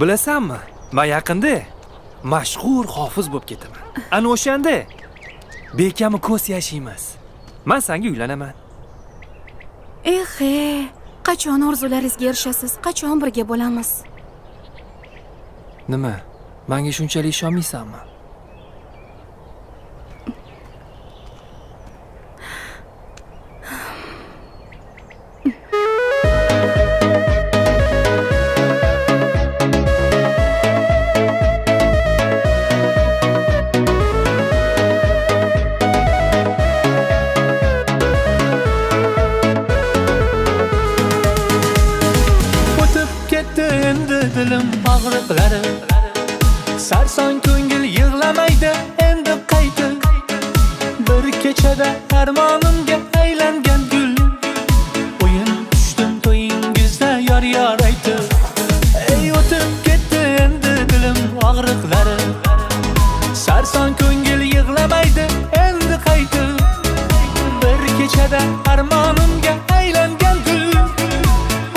Bilasanmi? Men yaqinda mashhur hofiz bo'lib ketaman. Ana o'shanda bekami ko'z yashaymiz. Men senga uylanaman. Ehe, qachon orzularingizga erishasiz? Qachon birga bo'lamiz? Nima? Menga shunchalik ishonmaysanmi? Dilim og'riqlari sarson ko'ngil yig'lamaydi endi qayta bir kechada armonimga aylangan gul o'yin tushdim to'yingizda yor yor aytib ey o'tib ketdi endi dilim og'riqlari sarson ko'ngil yig'lamaydi endi qayta bir kechada armonimga aylangan gul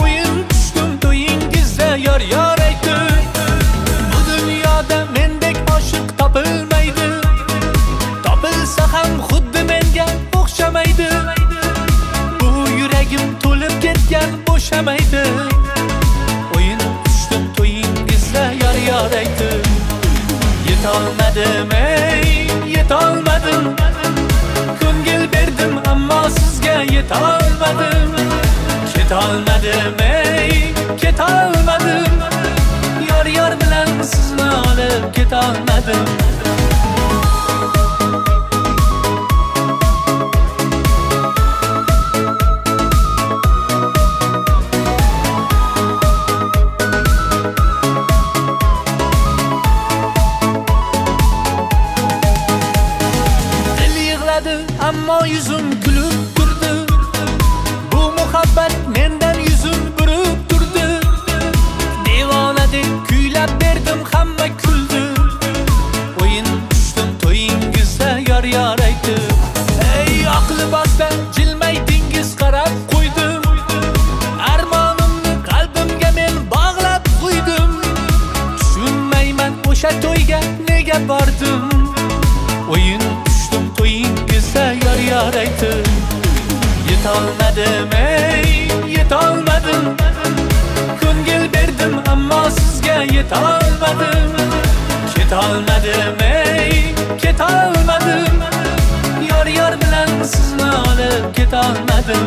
o'yin tushdim to'yingizda yor yor bo'shamaydi o'yin tushdim to'yingizda yor yor aytib yetolmadim yetolmadim ko'ngil berdim ammo sizga yetolmadim ketolmadim ketolmadim yor yor bilan sizni olib ketolmadim ammo yuzim kulib turdi bu muhabbat mendan yuzim burib turdi devonadek kuylab berdim hamma kuldi o'yin tushdim to'yingizda yor yor aytib ey aqli boshda jilmaydingiz qarab qo'ydim armonimni qalbimga men bog'lab qo'ydim tushunmayman o'sha to'yga nega bordim o'yin tushdim to'yingizda yor yor aytib yetolmadim yetolmadim ko'ngil berdim ammo sizga yetolmadim ketolmadim ketolmadim yor yor bilan sizni olib ketolmadim